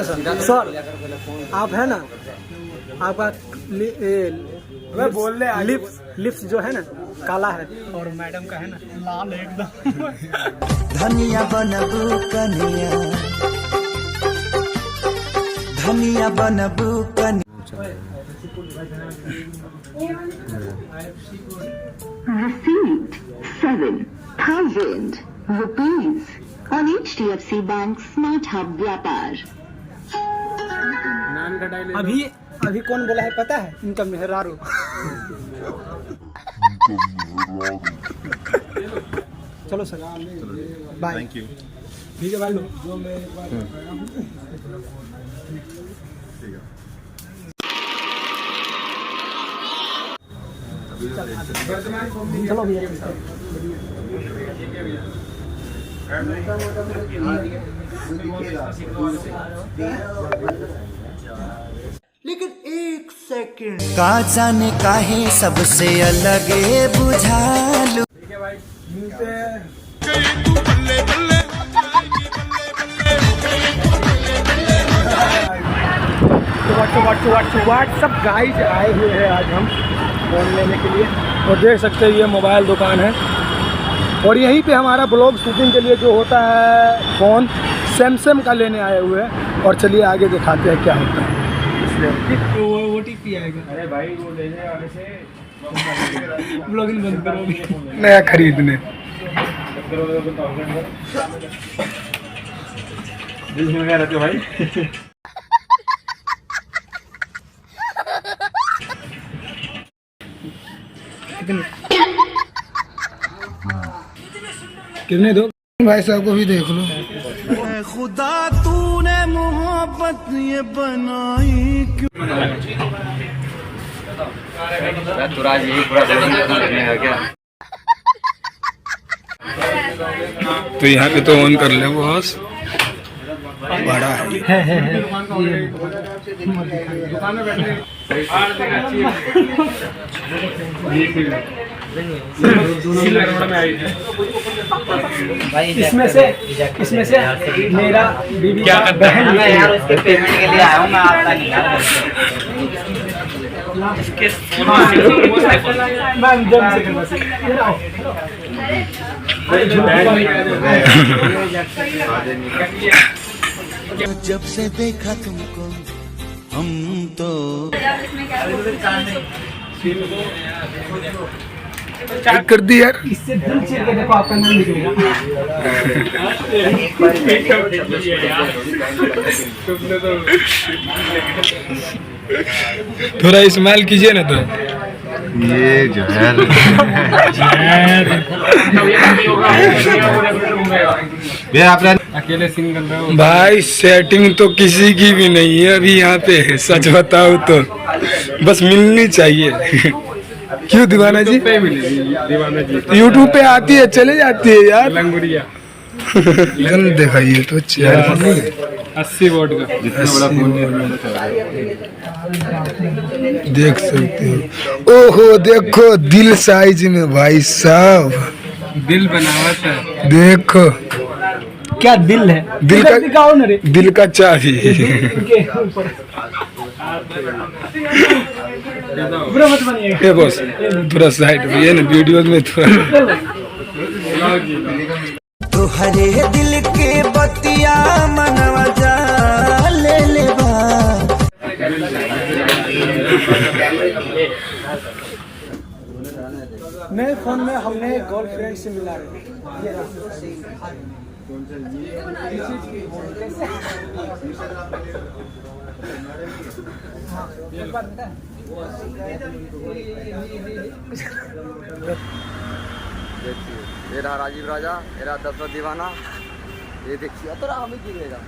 Sir आप है ना, आपका लिप्स जो है ना काला है और मैडम का है ना लाल एकदम। धनिया बनबू कनिया, धनिया बनबू कनिया। Received 7,000 rupees on HDFC Bank Smart Hub व्यापार। अभी कौन बोला है पता है? इनका मेहरारू। चलो सर, बाय। Thank you. ठीक है भाई। चलो भैया। लेकिन एक सेकंड का जाने काहे सबसे अलग बुझालू। ठीक है भाई, मिलते हैं। व्हाट्सअप गाइज आए हुए हैं आज हम फ़ोन लेने के लिए, और देख सकते हैं ये मोबाइल दुकान है, और यहीं पे हमारा ब्लॉग शूटिंग के लिए जो होता है फ़ोन सैमसंग का लेने आए हुए हैं। और चलिए आगे दिखाते हैं क्या होता है। इसलिए OTP आएगा। अरे भाई वो लेने वाले से ब्लॉगिंग बंद करो नया खरीदने। रहते भाई कितने दो भाई साहब को भी देख लो। खुदा तूने मोहब्बत ये बनाई क्यों? तो यहाँ पे तो ऑन कर ले बॉस, बड़ा है। दुकान में बैठे इसमें से मेरा बीबी क्या बहन यार उसके पेमेंट के लिए आया हूँ मैं, आपका निकाल जब से देखा तुमको हम तो चेक कर दी यार। इससे दिल चीर के देखो, आपका नाम लिखेगा। थोड़ा इस्तेमाल कीजिए ना तो। ये जो है अकेले सिंगल भाई, सेटिंग तो किसी की भी नहीं है अभी यहाँ पे, सच बताओ तो बस मिलनी चाहिए। क्यों दीवाना जी? दीवाना जी यूट्यूब पे आती है, चले जाती है यार। लंगुरिया गन दिखाइए तो 80 वोट का जितना बड़ा फोन देख सकते हो। ओहो देखो दिल साइज में भाई साहब, दिल बनावट है। देखो क्या दिल है? दिल का दिखाओ ना रे। दिल का चाबी। ये बॉस थोड़ा साइड में, ये ना वीडियो में थोड़ा। तो हरे दिल के बतिया मनवा जा ले ले बा। नए फोन में हमने गर्लफ्रेंड से मिला रहे। ये रहा राजीव राजा, ये रहा दशरथ दीवाना। ये देखिए तो हमें गिरेगा।